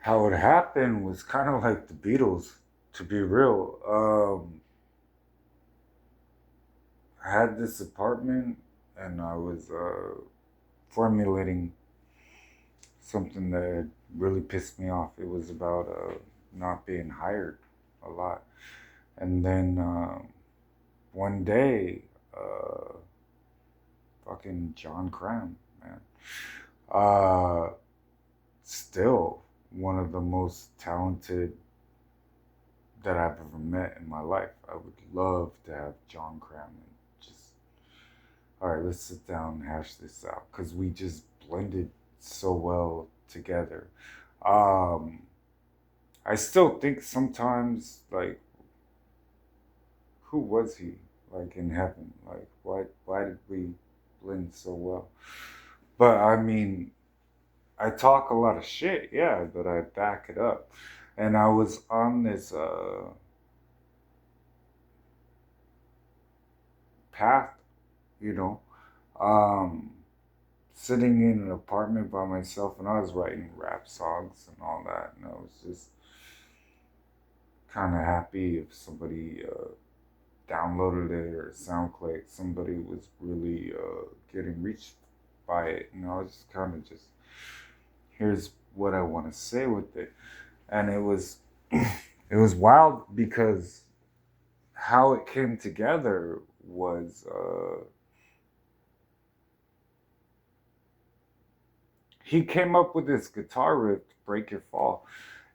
how it happened was kind of like the Beatles, to be real. I had this apartment and I was formulating something that had really pissed me off. It was about not being hired a lot. And then one day, uh, fucking John Cram, man. Uh, Still one of the most talented that I've ever met in my life. I would love to have John Cram and just, all right, let's sit down and hash this out because we just blended so well together. Um, I still think sometimes, like, who was he, like, in heaven? Like, why did we blend so well? But I mean, I talk a lot of shit, yeah, but I back it up. And I was on this path, you know, um, sitting in an apartment by myself, and I was writing rap songs and all that, and I was just kind of happy if somebody downloaded it or SoundCloud, somebody was really getting reached by it, and I was just kind of just, here's what I want to say with it, and it was it was wild because how it came together was he came up with this guitar riff, "Break Your Fall,"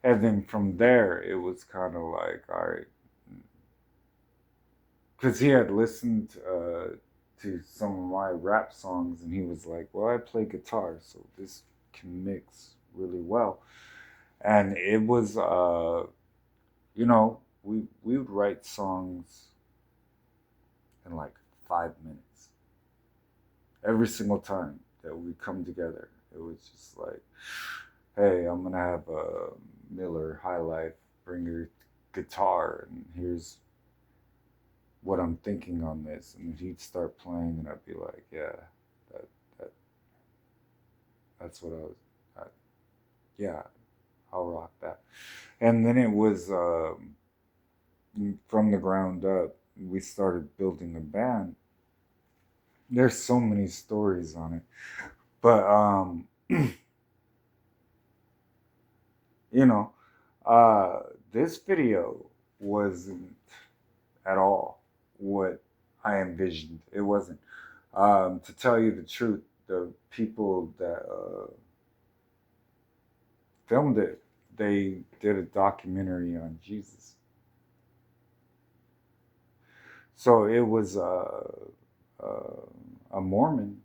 and then from there it was kind of like, all right, because he had listened to some of my rap songs, and he was like, "Well, I play guitar, so this can mix really well." And it was, we would write songs in like 5 minutes every single time that we come together. It was just like, hey, I'm gonna have a Miller High Life, bring your guitar, and here's what I'm thinking on this. And he'd start playing, and I'd be like, yeah, that, that that's what I was, I, yeah, I'll rock that. And then it was from the ground up. We started building a band. There's so many stories on it, but you know, uh, this video wasn't at all what I envisioned. It wasn't. To tell you the truth, the people that filmed it, they did a documentary on Jesus. So it was a Mormon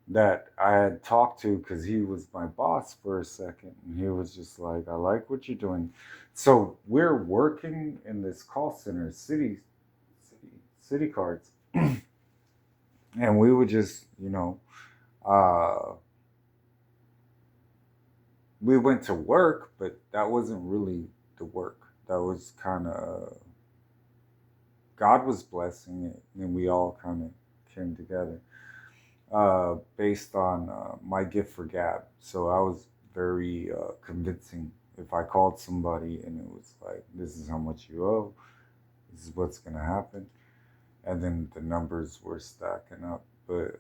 that I had talked to because he was my boss for a second, and he was just like, "I like what you're doing." So we're working in this call center, city cards, and we would just, uh, we went to work, but that wasn't really the work. That was kind of God was blessing it, and we all kind of came together based on my gift for gab. So I was very convincing. If I called somebody and it was like, "This is how much you owe. This is what's gonna happen," and then the numbers were stacking up. But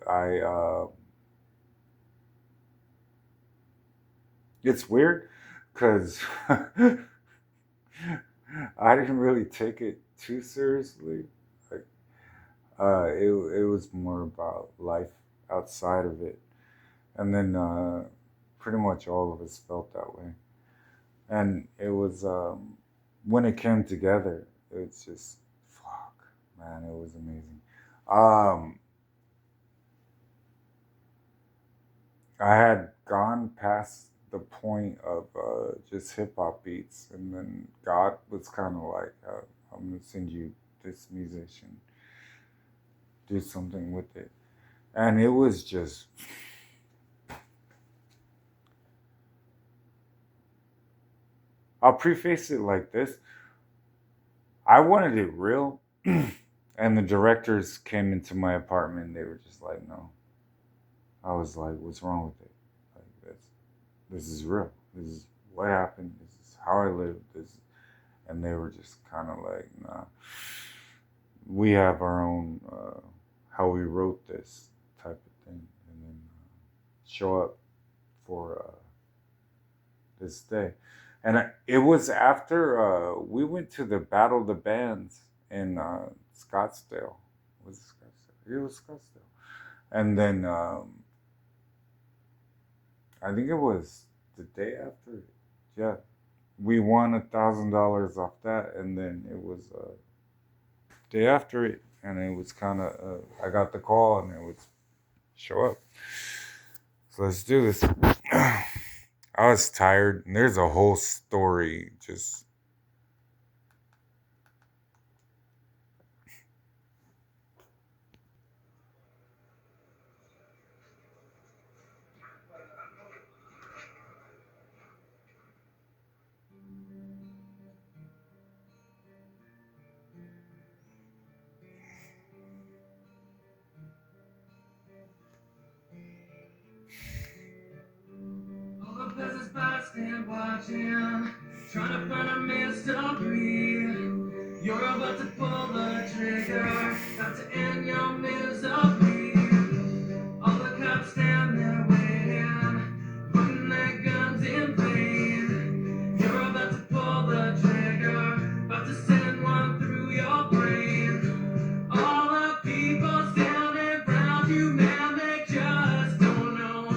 it's weird because I didn't really take it too seriously. Like, it was more about life outside of it, and then pretty much all of us felt that way. And it was when it came together, it's just fuck, man, it was amazing. Um, I had gone past the point of just hip hop beats, and then God was kind of like, "I'm gonna send you this musician, do something with it," and it was just. I'll preface it like this: I wanted it real, and the directors came into my apartment. And they were just like, "No." I was like, "What's wrong with it? Like this is real. This is what happened. This is how I lived. This, and they were just kind of like, nah, we have our own how we wrote this type of thing, and then show up for this day. And it was after we went to the Battle of the Bands in Scottsdale. Was it Scottsdale? It was Scottsdale. And then I think it was the day after. Yeah, we won $1,000 off that, and then it was day after it, and it was kind of I got the call, and it was show up. So let's do this. I was tired, and there's a whole story just. All the peasants stand watching, trying to find a mystery. You're about to pull the trigger, about to end your misery. All the cops stand there waiting, putting their guns in vain. You're about to pull the trigger, about to send one through your brain. All the people standing around you, man, they just don't know.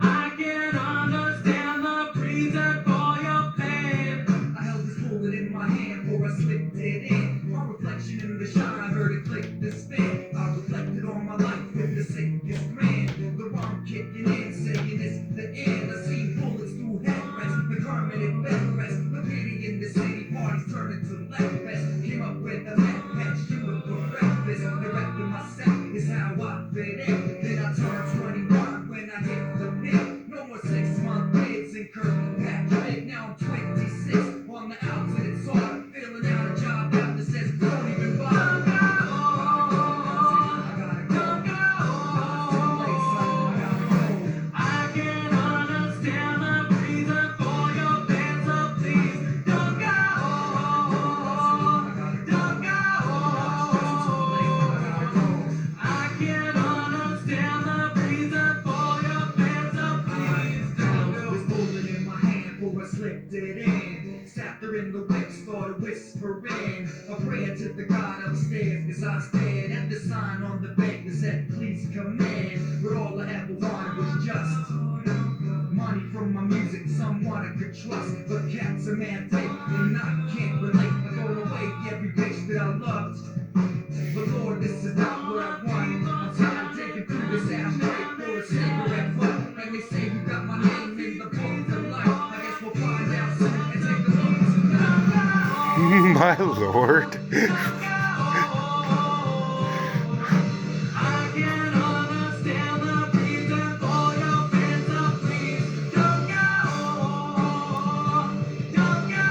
I can understand the reason for your pain. I held this bullet in my hand before I slipped it in. My reflection in the shine, I heard it click the spin. I reflected on my life with the sickest grin. The rhyme kicking in, saying it's the end. I see bullets through headrests, the permanent bed rest. The pity in the city, parties turning to left fest. Came up with a mad patch, you look for breakfast. The rap of my set is how I fit in. Then I turned 21 when I hit the pit. No more 6-month kids in Kirk Patrick. Now I'm 26 on the outs and it's hard. Filling out a job out that says don't even bother. I can understand the reason for your pain, so please don't go. Don't go. I can understand the reason for your pain, so please don't go. This bullet in my hand before I slipped it in. Stabbed her in the whip, started whispering a prayer to the God upstairs as I stared at the sign on the bed that said please come in. But all I ever wanted was just money from my music, someone I could trust. But cats a man take, and I can't relate. I throw away every bitch that I loved. But Lord, this is not what I want. I'm tired of taking through this ashtray for a cigarette butt. And they say you got my name in the book of life. I guess we'll find out soon and take a look tonight. My Lord. I can understand the reason for your pain, so please don't go. Don't go.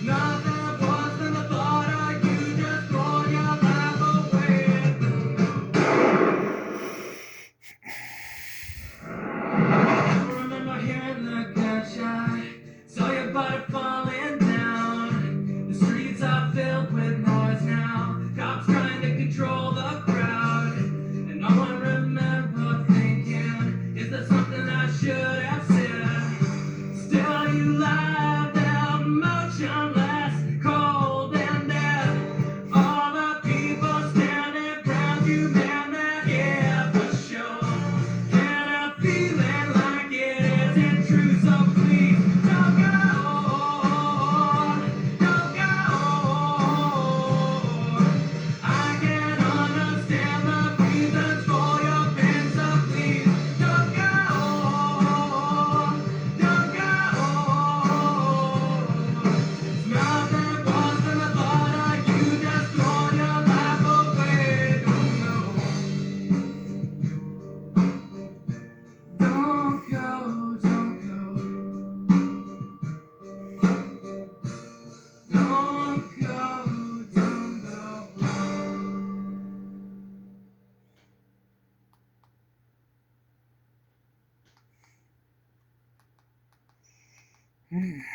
Nothing worse than the thought of you just throwing your life away. I remember hearing the gunshot, saw your body falling down.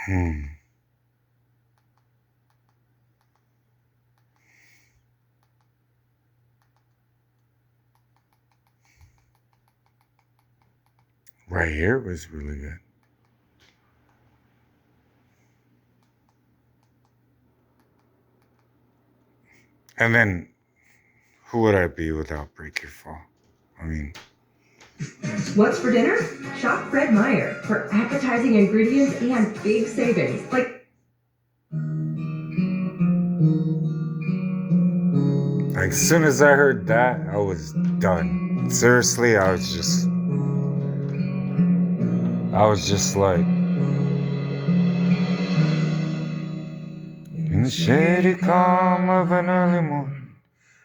Hmm. Right here was really good. And then, who would I be without Break Your Fall? I mean, What's for dinner? Shop Fred Meyer for appetizing ingredients and big savings. like, as soon as I heard that, I was done. Seriously, I was just like, in the shady calm of an early morning,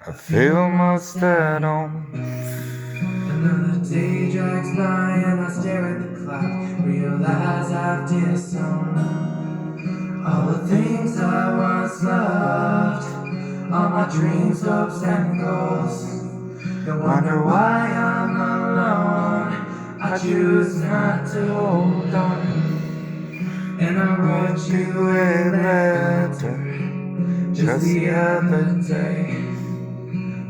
I feel most at home. Another day drags by and I stare at the clock. Realize I've disowned all the things I once loved, all my dreams, hopes, and goals. No wonder why I'm alone. I choose not to hold on. And I wrote you a letter just the other day.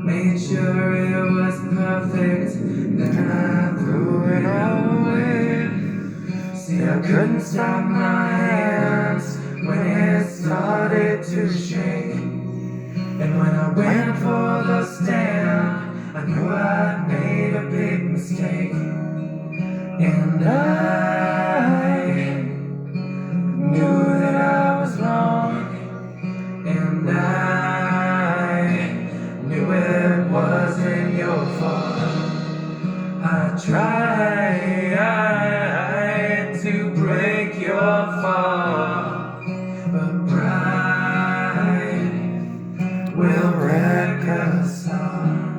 Made sure it was perfect, then I threw it away. See, I couldn't stop my hands when it started to shake. And when I went for the stand, I knew I'd made a big mistake. And I knew that I was wrong. And I knew it wasn't your fault. I tried to break your fall, but pride will wreck us all.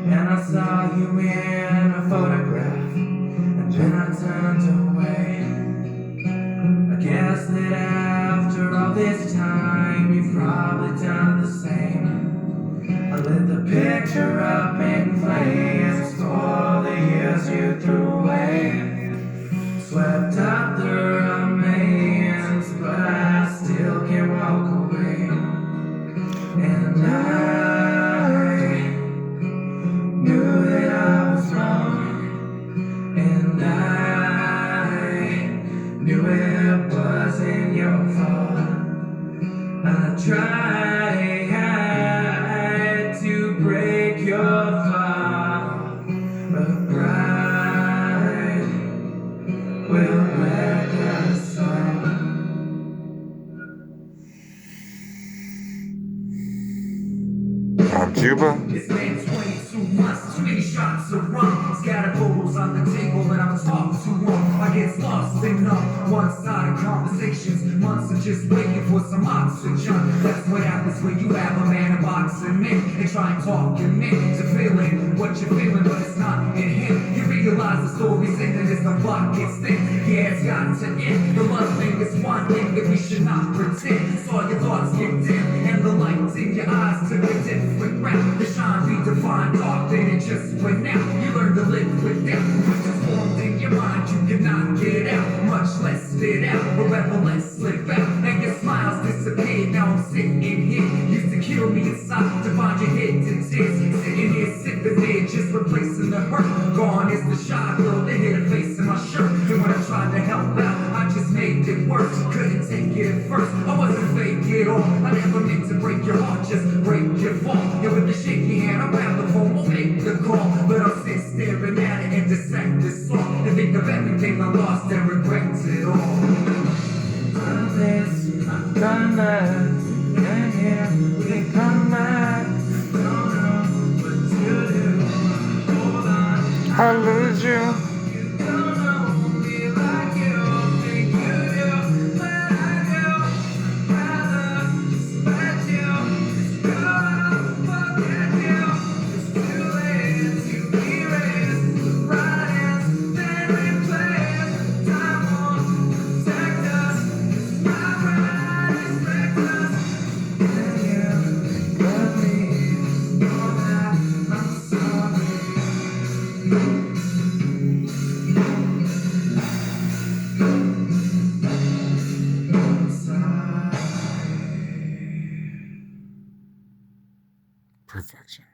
And I saw you in a photograph, and then I turned away. I guess that after all this time, you've probably done the same. I lit the picture up in flames for the years you threw away. Swept up the remains, but I still can't walk away. And I knew that I was wrong. And I knew it wasn't your fault. I tried to break your fall, but pride will wreck us all. Juba? It's been 22 months, too many shots of rum. Scattered photos on the table that I'm talking to one. I get lost in one-sided conversations. Months of just waiting for some oxygen. That's what happens when you have a man in boxing in. They try and talk you into feeling what you're feeling, but it's not in him. You realize the story's ending as the plot gets thick. Yeah, it's got to end. The love thing is one thing that we should not pretend. Saw your thoughts get dim, and the lights in your eyes took a different route. The shine redefined dark, then it just went out. You learn to live with them, which is formed in your mind. You cannot get it out, much less spit out, or ever let slip out. And your smiles disappeared. Now I'm sitting here, used to kill me inside to find your head in tears. Sitting here sipping beer, just replacing the hurt. Gone is the shy girl that hid a face in my shirt. And when I tried to help out, I just made it worse. Couldn't take it at first, I wasn't fake at all. I never meant to break your heart, just break your fall. And with the shaky hand, I grab the phone, won't make the call. But I'll sit staring at it and dissect this song. And think of everything I lost and regret it all. Done this, I've done that, and here we come back. Don't know what to do. Hold on. I lose you. You don't know me like you think you do, but I do. Rather just let you just go, forget you. It's too late to erase the right ends, then replay it. Time won't protect us, 'cause my pride respects us. And you perfection.